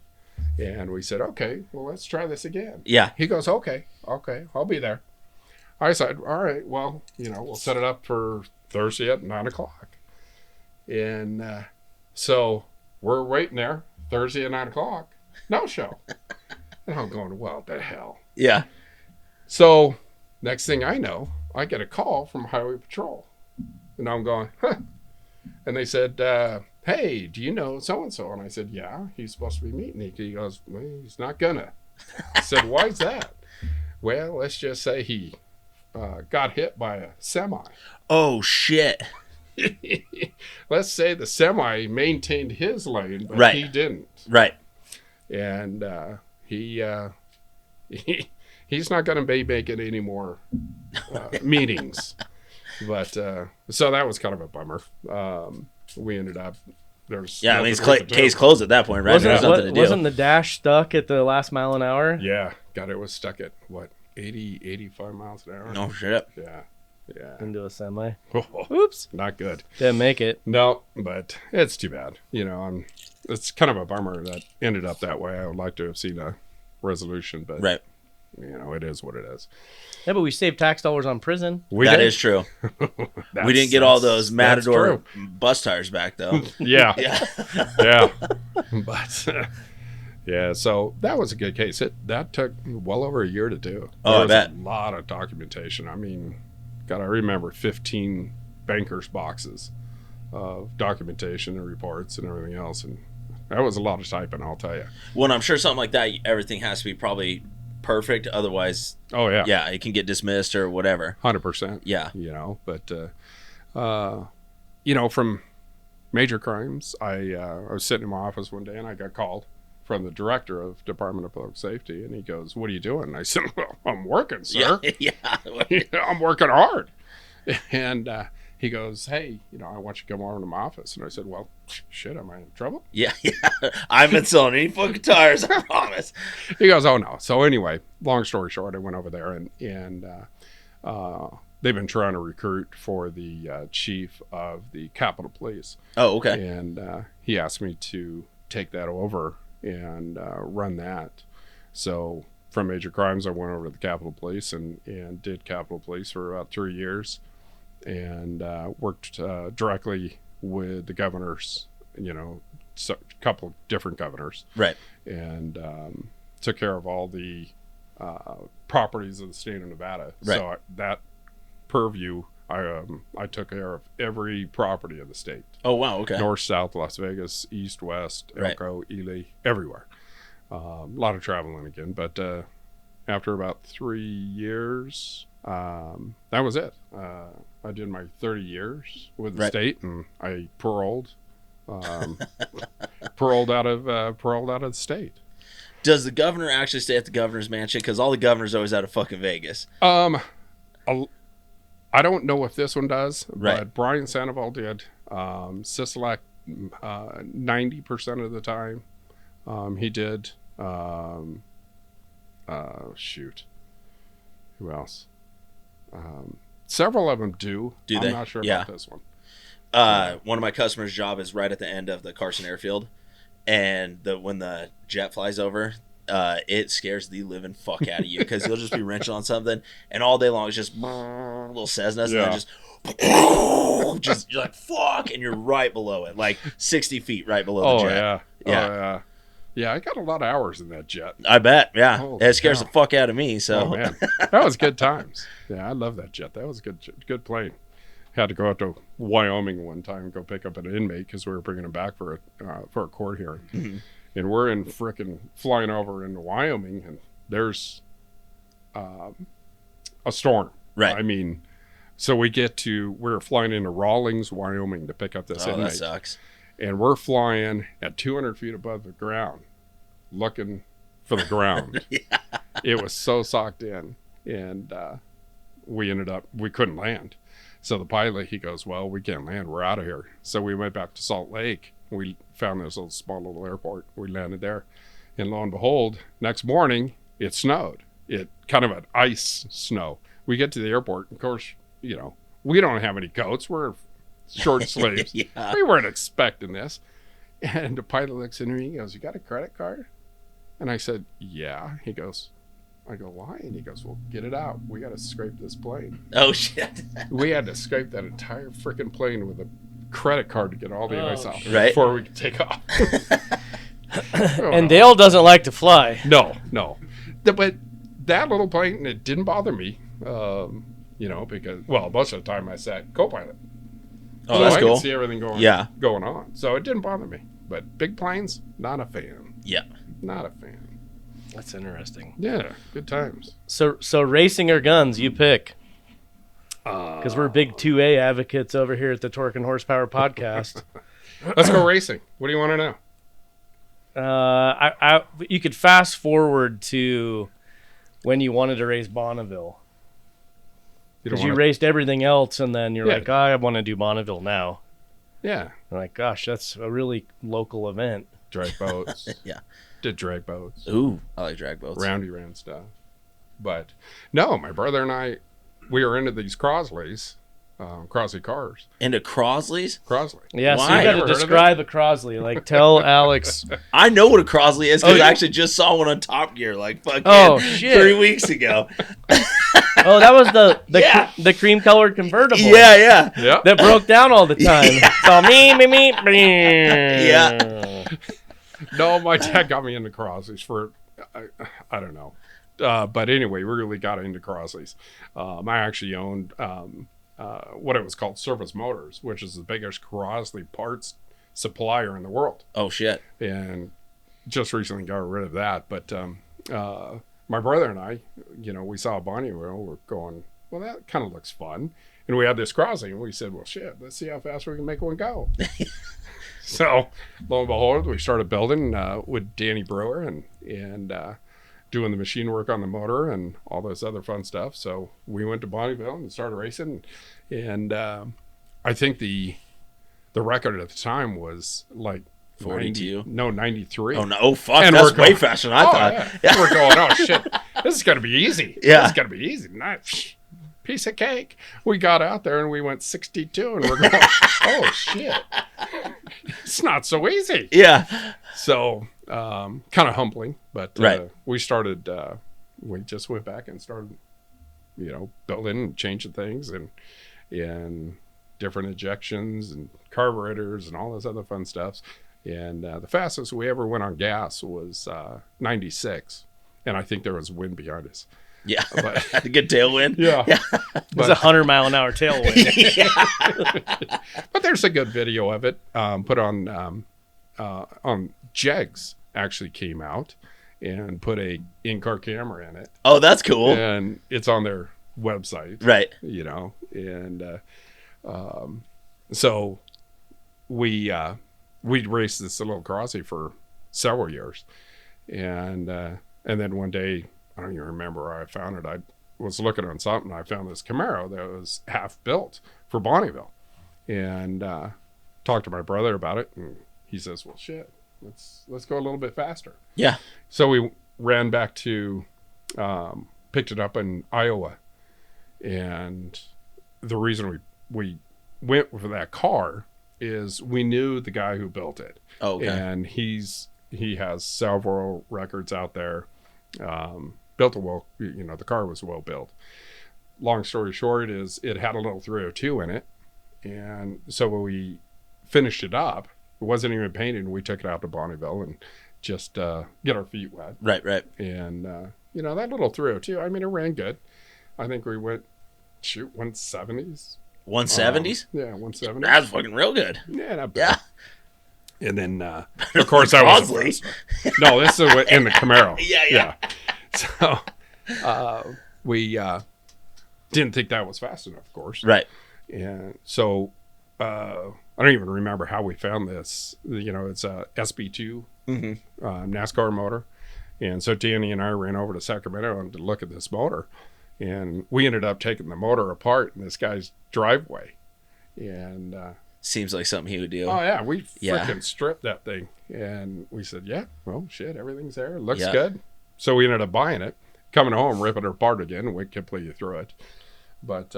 and we said, "Okay, well, let's try this again." Yeah. He goes, "Okay, I'll be there." I said, "All right, well, you know, we'll set it up for Thursday at 9 o'clock." And so we're waiting there Thursday at 9 o'clock. No show. And I'm going, "Well, the hell." Yeah. So next thing I know, I get a call from Highway Patrol, and I'm going, "Huh." And they said, "Hey, do you know so-and-so?" And I said, "Yeah, he's supposed to be meeting." He goes, "Well, he's not gonna." I said, "Why is that?" "Well, let's just say he got hit by a semi." Oh, shit. Let's say the semi maintained his lane, but Right. he didn't. Right. And he's not going to be making any more meetings. But so that was kind of a bummer. We ended up there's Yeah, I mean, it's nothing we could do. case closed at that point, right? There's nothing to do. Wasn't the dash stuck at the last mile an hour? Yeah, God, it was stuck at what 85 miles an hour. No shit. Yeah. Into a semi. Oh, Oops. not good. Didn't make it. No, but it's too bad. You know, it's kind of a bummer that ended up that way. I would like to have seen a resolution, but Right. you know, it is what it is. Yeah, but we saved tax dollars on prison. That is true. We didn't get all those that's Matador true. bus tires back, though. Yeah. Yeah. Yeah. But yeah, so that was a good case. That took well over a year to do. Oh, I There bet. was a lot of documentation. I mean, God, I remember 15 bankers boxes of documentation and reports and everything else, and that was a lot of typing, I'll tell you. Well, and I'm sure something like that, everything has to be probably perfect. Otherwise, Oh yeah, yeah, it can get dismissed or whatever. 100%. Yeah. You know, but you know, from major crimes, I was sitting in my office one day and I got called from the director of Department of Public Safety, and he goes, "What are you doing?" And I said, "Well, I'm working, sir. Yeah. I'm working hard." And he goes, "Hey, you know, I want you to come over to my office." And I said, "Well, shit, am I in trouble?" Yeah. I haven't been selling any fucking tires, I promise. He goes, "Oh no." So anyway, long story short, I went over there and they've been trying to recruit for the chief of the Capitol Police. Oh, okay. And he asked me to take that over and run that. So from major crimes, I went over to the Capitol Police and did Capitol Police for about 3 years, and worked directly with the governors, you know, a couple of different governors. Right. And took care of all the properties of the state of Nevada. Right. So that purview, I took care of every property of the state. Oh, wow. Okay. North, south, Las Vegas, east, west, Elko, Ely, everywhere. A lot of traveling again, but after about 3 years, that was it. I did my 30 years with the state, and I paroled out of the state. Does the governor actually stay at the governor's mansion? Because all the governors are always out of fucking Vegas. I don't know if this one does, Right. but Brian Sandoval did. Sisolak, 90% of the time, he did. Shoot. Who else? Several of them do. Do they? I'm not sure about this one. One of my customers' job is right at the end of the Carson Airfield, and when the jet flies over, it scares the living fuck out of you because you'll just be wrenching on something, and all day long it's just little Cessnas, and then just you're like fuck, and you're right below it, like 60 feet right below the jet. Yeah, I got a lot of hours in that jet. I bet. Yeah, Holy it scares cow. the fuck out of me. So, Oh man, that was good times. Yeah, I love that jet. That was a good plane. Had to go out to Wyoming one time and go pick up an inmate because we were bringing him back for a court hearing. Mm-hmm. And we're in frickin' flying over into Wyoming, and there's a storm. Right. I mean, so we're flying into Rawlins, Wyoming to pick up this inmate. That sucks. And we're flying at 200 feet above the ground, looking for the ground. Yeah. It was so socked in, and we couldn't land. So the pilot, he goes, well, we can't land. We're out of here. So we went back to Salt Lake. We found this small little airport. We landed there. And lo and behold, next morning, it snowed. It kind of an ice snow. We get to the airport. Of course, we don't have any coats. We're short sleeves. Yeah. We weren't expecting this. And the pilot looks at me. He goes, you got a credit card? And I said, yeah. I go, why? And he goes, well, get it out. We got to scrape this plane. Oh, shit. We had to scrape that entire freaking plane with a credit card to get all the ice out before we could take off. And Dale doesn't like to fly. No. But that little plane, it didn't bother me, because, most of the time I sat co-pilot. Oh, so that's I cool. could see everything going on. So it didn't bother me. But big planes, not a fan. Yeah. Not a fan. That's interesting. Yeah, good times. So racing or guns, you pick. Because we're big 2A advocates over here at the Torque and Horsepower podcast. Let's go racing. What do you want to know? You could fast forward to when you wanted to race Bonneville. Because you raced everything else, and then you're like, I want to do Bonneville now. Yeah. I'm like, gosh, that's a really local event. Drag boats. Yeah. Did drag boats. Ooh, I like drag boats. Roundy ran stuff. But no, my brother and I, we were into these Crosleys, Crosley cars. Into Crosleys? Crosley. Yeah, Why? so you got to describe a Crosley. Like, tell Alex. I know what a Crosley is because yeah? I actually just saw one on Top Gear like fucking 3 weeks ago. Oh, that was the cream colored convertible. Yeah. That broke down all the time. So me. Yeah. No, my dad got me into Crosleys for, I don't know. But anyway, we really got into Crosleys. I actually owned what it was called Service Motors, which is the biggest Crosley parts supplier in the world. Oh, shit. And just recently got rid of that. But my brother and I, we saw Bonneville. We're going, well, that kind of looks fun. And we had this Crosley, and we said, well, shit, let's see how fast we can make one go. So, lo and behold, we started building with Danny Brewer and doing the machine work on the motor and all this other fun stuff. So we went to Bonneville and started racing. And I think the record at the time was like 42. 93. Oh, no. Oh, fuck. And that's way faster than I thought. Yeah. We're going, oh, shit. This is going to be easy. Yeah. This is going to be easy. Nice. Piece of cake. We got out there and we went 62 and we're going, oh, shit. It's not so easy. Yeah. So, kind of humbling, but we started, we just went back and started, building and changing things and different ejections and carburetors and all this other fun stuff. And the fastest we ever went on gas was 96. And I think there was wind behind us. Yeah. But, a good tailwind. yeah. It was 100-mile-an-hour tailwind. But there's a good video of it put on Jegs actually came out and put a in-car camera in it. Oh, that's cool. And it's on their website. Right. You know, and so we raced this little Crosley for several years. And then one day, I don't even remember where I found it. I was looking on something. I found this Camaro that was half built for Bonneville, and talked to my brother about it. And he says, "Well, shit, let's go a little bit faster." Yeah. So we ran back to, picked it up in Iowa, and the reason we went for that car is we knew the guy who built it. Oh, okay. And he has several records out there. Built the car was well built. Long story short is it had a little 302 in it. And so when we finished it up, it wasn't even painted. We took it out to Bonneville and just get our feet wet. Right. And, that little 302, I mean, it ran good. I think we went, 170s. 170s? Yeah, 170s. That's fucking real good. Yeah, not bad. Yeah. And then, of course, I was Crosley. No, this is in the Camaro. Yeah. So we didn't think that was fast enough, of course. Right. And so I don't even remember how we found this. It's a SB2 NASCAR motor. And so Danny and I ran over to Sacramento to look at this motor. And we ended up taking the motor apart in this guy's driveway. And seems like something he would do. Oh, yeah. We freaking stripped that thing. And we said, yeah, well, shit, everything's there. It looks good. So we ended up buying it, coming home, ripping it apart again, and we completely threw it. But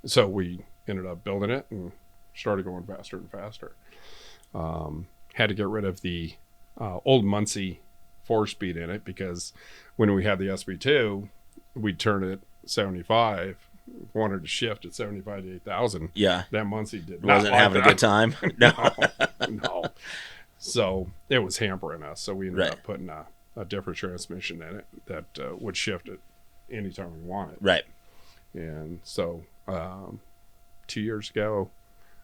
so we ended up building it and started going faster and faster. Had to get rid of the old Muncie 4-speed in it because when we had the SB2, we'd turn it 75. Wanted to shift at 75 to 8,000. Yeah. That Muncie wasn't having a good time. No. So it was hampering us. So we ended up putting a different transmission in it that would shift it anytime we wanted. Right. And so 2 years ago,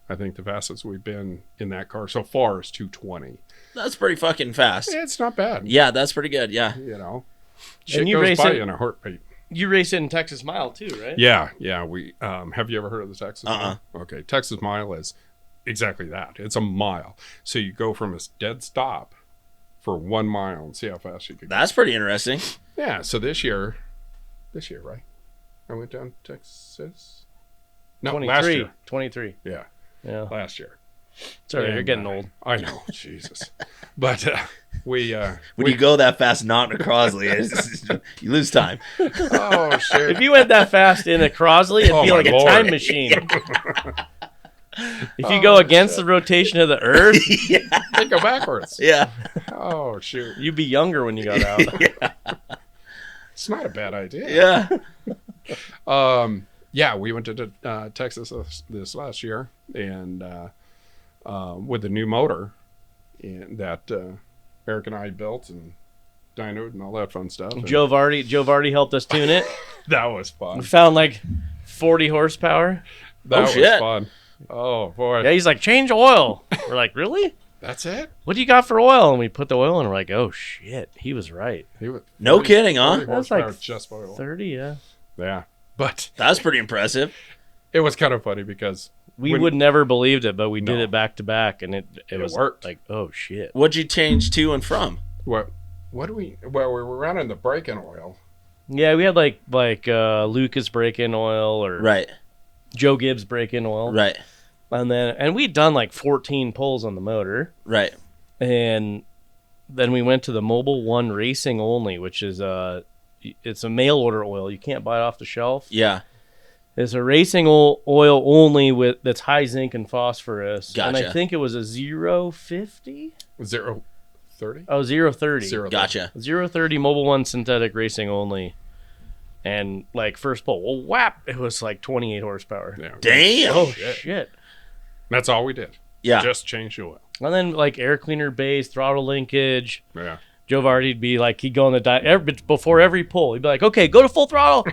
I think the fastest we've been in that car so far is 220. That's pretty fucking fast. Yeah, it's not bad. Yeah, that's pretty good. Yeah. Shit goes by in a heartbeat. You race it in Texas Mile too, right? Yeah. We have you ever heard of the Texas Mile? Okay, Texas Mile is exactly that. It's a mile. So you go from a dead stop for 1 mile and see how fast you can go. That's pretty interesting. Yeah. So this year, right? I went down to Texas. No, 23. last year. 23. Yeah. Last year. Sorry, you're getting old. I know, Jesus. But when you go that fast, not in a Crosley, you lose time. Oh shit! If you went that fast in a Crosley, it'd be like a time machine. If you go against the rotation of the Earth, they go backwards. Yeah. Oh shoot! You'd be younger when you got out. It's not a bad idea. Yeah. We went to Texas this last year, and with the new motor that Eric and I built and dynoed and all that fun stuff. Joe Varde helped us tune it. That was fun. We found like 40 horsepower. That was fun. Oh boy. Yeah, he's like, change oil. We're like, really? That's it? What do you got for oil? And we put the oil in, and we're like, oh shit, he was right. No kidding, huh? That's like just oil. 30, Yeah. But that's pretty impressive. It was kind of funny because we would never believed it, but we did it back to back, and it was worked. like, oh shit. What'd you change to and from? What do we? Well, we were running the break-in oil. Yeah, we had like Lucas break-in oil or Joe Gibbs break-in oil. Right. And we'd done like 14 pulls on the motor. Right. And then we went to the Mobile One Racing only, which is it's a mail order oil. You can't buy it off the shelf. Yeah. It's a racing oil only that's high zinc and phosphorus. Gotcha. And I think it was a 050? 030? Oh, 030. Gotcha. 030 Mobile One synthetic racing only. And like first pull, well, whap, it was like 28 horsepower. Yeah. Damn. Oh, shit. That's all we did. Yeah. Just change the oil. And then like air cleaner base, throttle linkage. Yeah. Joe Varde'd be like, he'd go on the before every pull. He'd be like, okay, go to full throttle.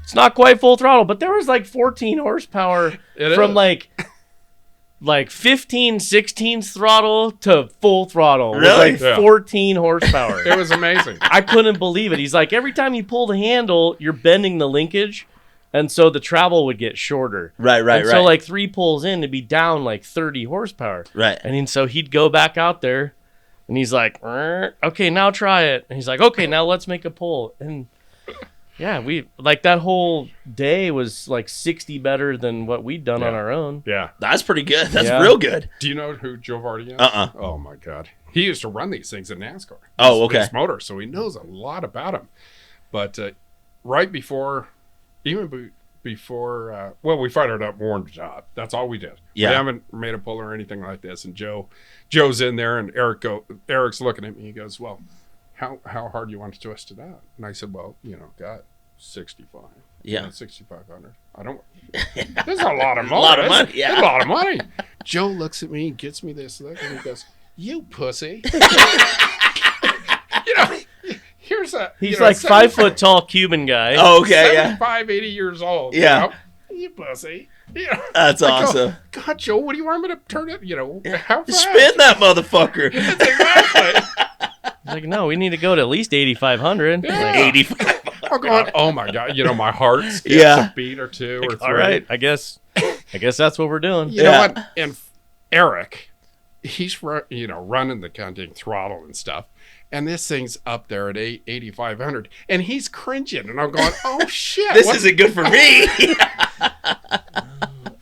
It's not quite full throttle, but there was like 14 horsepower from like 15, 16 throttle to full throttle. It Really? was like 14 horsepower. It was amazing. I couldn't believe it. He's like, every time you pull the handle, you're bending the linkage, and so the travel would get shorter. Right. So like 3 pulls in, it'd be down like 30 horsepower. Right. And then so he'd go back out there, and he's like, okay, now try it. And he's like, okay, now let's make a pull. And yeah, we like that whole day was like 60 better than what we'd done on our own. Yeah. That's pretty good. That's real good. Do you know who Joe Varde is? Oh, my God. He used to run these things in NASCAR. Oh, okay. His motor, so he knows a lot about them. But right before, before, we fired up warm job. That's all we did. Yeah. We haven't made a pull or anything like this. And Joe's in there, and Eric's looking at me. He goes, well, how hard do you want to twist it out? And I said, well, God, 65. Yeah. 6,500. I don't. There's a lot of money. A lot of money. Yeah. A lot of money. Joe looks at me, gets me this look, and he goes, "You pussy." Here's a. He's like 5 foot tall Cuban guy. Oh, okay. 75, 80 years old. Yeah. You pussy. That's awesome. God, Joe, what do you want me to turn it? How fast? Spin that motherfucker. Exactly. He's like, no, we need to go to at least 8,500. Yeah. Like, 85. I'm going, oh my God. My heart skips a beat or two or three. all right, I guess that's what we're doing. You know what? And Eric, he's running the goddamn throttle and stuff. And this thing's up there at 8,500. And he's cringing. And I'm going, oh, shit. This isn't good for me.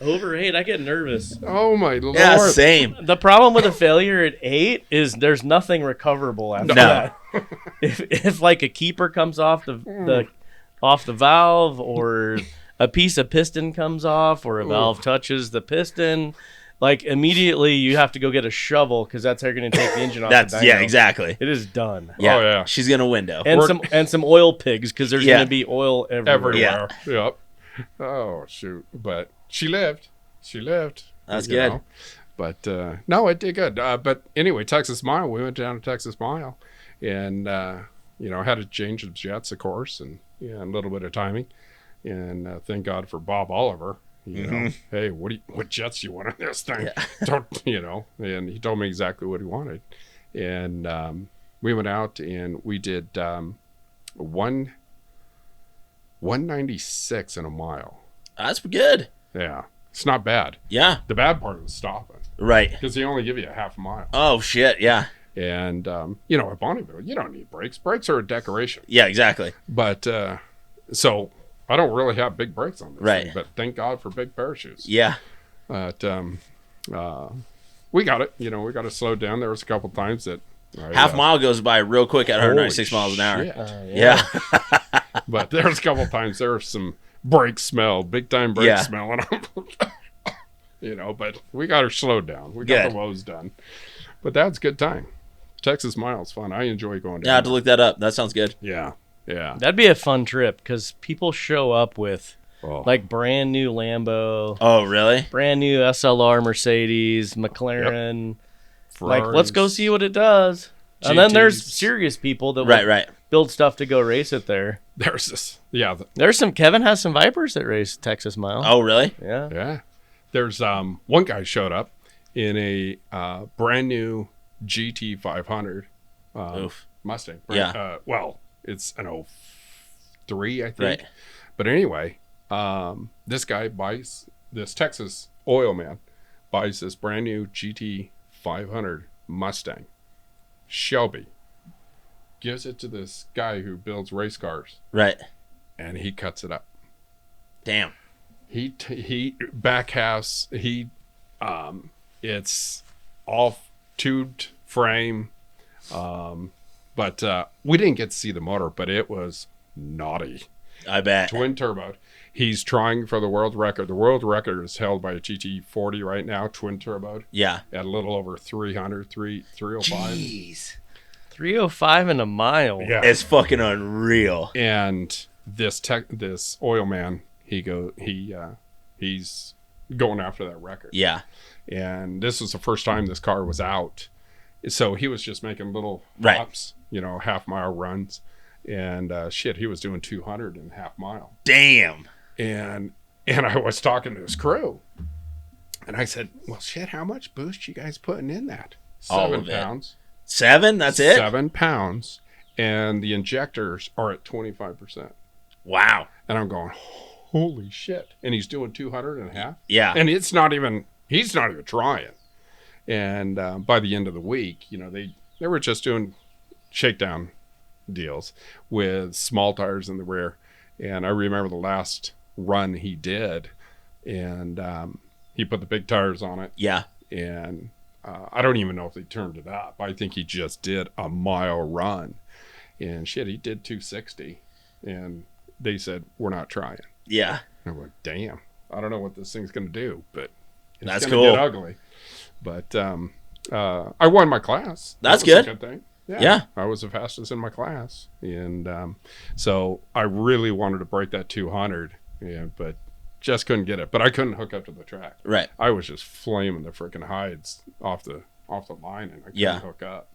Over 8, I get nervous. Oh, my Lord. Yeah, same. The problem with a failure at 8 is there's nothing recoverable after that. If like a keeper comes off the valve, or a piece of piston comes off, or a valve touches the piston, like immediately you have to go get a shovel, because that's how you're going to take the engine off. The dyno. Yeah, exactly. It is done. Yeah. Oh, yeah. She's gonna window. And some oil pigs, because there's going to be oil everywhere. Everywhere. Yep. Oh, shoot. But she lived. That's good. know. But no, it did good. But anyway, Texas Mile. We went down to Texas Mile, and had to change the jets, of course, and a little bit of timing. And thank God for Bob Oliver. Hey, what jets do you want on this thing? Yeah. And he told me exactly what he wanted. And we went out and we did 196 in a mile. That's good. Yeah. It's not bad. Yeah. The bad part was stopping. Right. Because they only give you a half a mile. Oh shit. Yeah. And, at Bonneville, you don't need brakes. Brakes are a decoration. Yeah. Exactly. But, so I don't really have big brakes on this thing, but thank God for big parachutes. Yeah. But, we got it. We got to slow down. There was a couple times that Half mile goes by real quick at 196 miles an hour. Yeah. But there's a couple times there was some brake smell, big time brake smell. And but we got her slowed down. We got the woes done. But that's a good time. Texas Mile's fun. I enjoy going down. Yeah, I have to look that up. That sounds good. Yeah. Yeah. That'd be a fun trip, because people show up with like brand new Lambo. Oh, really? Brand new SLR Mercedes, McLaren. Ferraris, like, let's go see what it does. GTs. And then there's serious people that build stuff to go race it there. There's this. Yeah. There's some. Kevin has some Vipers that race Texas Mile. Oh, really? Yeah. Yeah. There's one guy showed up in a brand new GT 500 Mustang. It's an 03, I think. Right. But anyway, this guy buys, this Texas oil man buys this brand new GT 500 Mustang. Shelby gives it to this guy who builds race cars. Right. And he cuts it up. Damn. He back halves, it's all tubed frame. But we didn't get to see the motor, but it was naughty. I bet. Twin turbo. He's trying for the world record. The world record is held by a GT40 right now, twin turbo. Yeah. At a little over 305. Jeez. 305 in a mile. Yeah. It's fucking unreal. And this oil man, he's going after that record. Yeah. And this was the first time this car was out. So he was just making little Right. hops, half-mile runs. And he was doing 200 in half-mile. Damn. And I was talking to his crew. And I said, well, how much boost you guys putting in that? All 7 of it. pounds. 7? That's it? 7 pounds. And the injectors are at 25%. Wow. And I'm going, holy shit. And he's doing 200 and a half. Yeah. And he's not even trying. And by the end of the week, they were just doing shakedown deals with small tires in the rear. And I remember the last run he did, and he put the big tires on it. Yeah. And I don't even know if they turned it up. I think he just did a mile run. And he did 260. And they said, we're not trying. Yeah. And I went, damn, I don't know what this thing's going to do, but it's That's gonna cool. get ugly. But I won my class. That's That was good. a good thing. Yeah. I was the fastest in my class. And so I really wanted to break that 200, but just couldn't get it. But I couldn't hook up to the track. Right. I was just flaming the freaking hides off the line, and I couldn't hook up.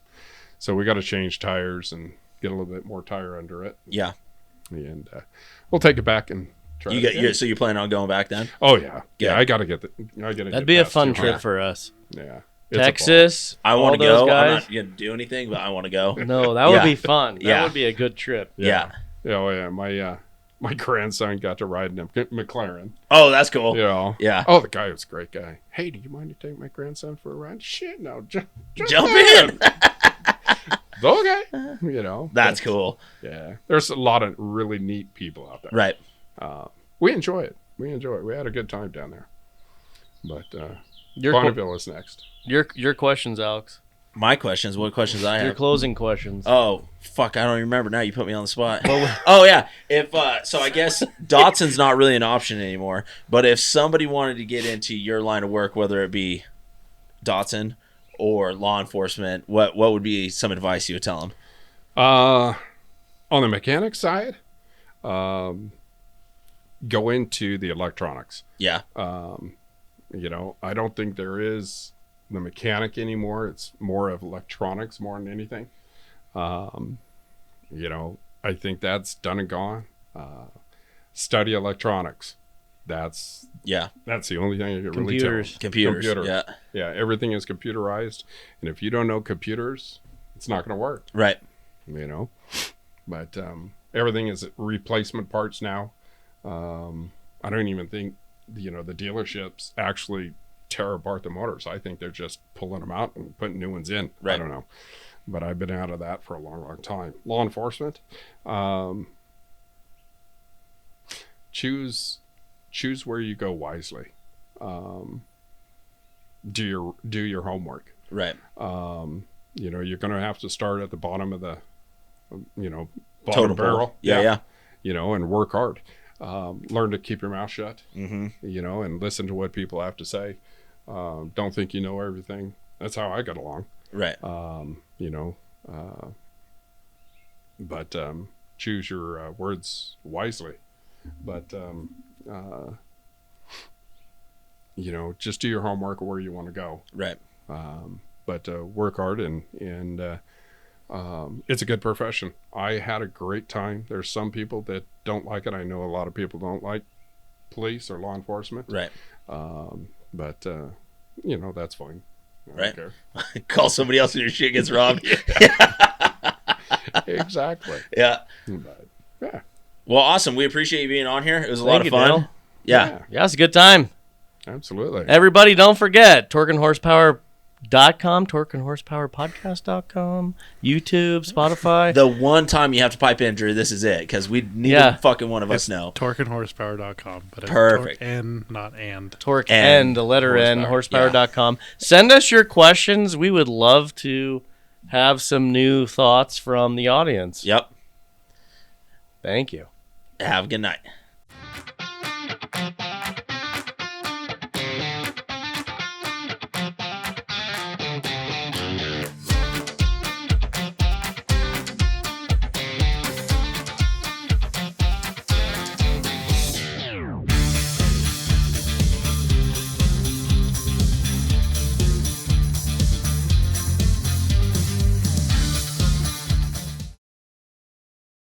So we got to change tires and get a little bit more tire under it. Yeah. And we'll take it back and try it again. So you plan on going back then? Oh yeah, Yeah. I gotta get That'd be a fun trip for us. Yeah, Texas. I want to all those go. I'm guys. not going to do anything, but I want to go. No, that would be fun. That Yeah. would be a good trip. Yeah. Oh yeah, my grandson got to ride in a McLaren. Oh, that's cool. Yeah. Oh, the guy was a great guy. Hey, do you mind to take my grandson for a ride? Shit, no. Jump in. Okay. That's cool. Yeah. There's a lot of really neat people out there. Right. We enjoy it. We had a good time down there. But Your Bonneville is next. your questions, Alex. My questions. What questions I Your have? closing questions. Oh, fuck. I don't even remember now. You put me on the spot. Oh, yeah. So I guess Datsun's not really an option anymore. But if somebody wanted to get into your line of work, whether it be Datsun or law enforcement, what would be some advice you would tell them? On the mechanic side, go into the electronics. Yeah. I don't think there is the mechanic anymore. It's more of electronics more than anything. I think that's done and gone. Study electronics. That's the only thing I can really tell. Computers. Yeah, everything is computerized, and if you don't know computers, it's not going to work. Right. But everything is replacement parts now. I don't even think the dealerships actually tear apart the motors. I think they're just pulling them out and putting new ones in. Right. I don't know, but I've been out of that for a long time. Law enforcement, choose where you go wisely. Do your homework. Right. You're going to have to start at the bottom of the bottom Totem barrel. pole. Yeah. And work hard. Learn to keep your mouth shut. Mm-hmm. And listen to what people have to say. Don't think you know everything. That's how I got along. Right. But choose your words wisely. But just do your homework where you want to go. Right. But work hard and it's a good profession. I had a great time. There's some people that don't like it. I know a lot of people don't like police or law enforcement. Right. But that's fine. I Right. don't care. Call somebody else when your shit gets robbed. Exactly. Yeah. But, yeah. Well, awesome. We appreciate you being on here. It was a lot of you, fun. Dale. Yeah. Yeah, it's a good time. Absolutely. Everybody, don't forget torqueandhorsepower.com, torqueandhorsepowerpodcast.com, YouTube, Spotify. The one time you have to pipe in, Drew, this is it, because we neither fucking one of us know. Torqueandhorsepower.com, but it's Perfect. Torque and not and. Torque and and the letter N, horsepower. horsepower.com. Send us your questions. We would love to have some new thoughts from the audience. Yep. Thank you. Have a good night.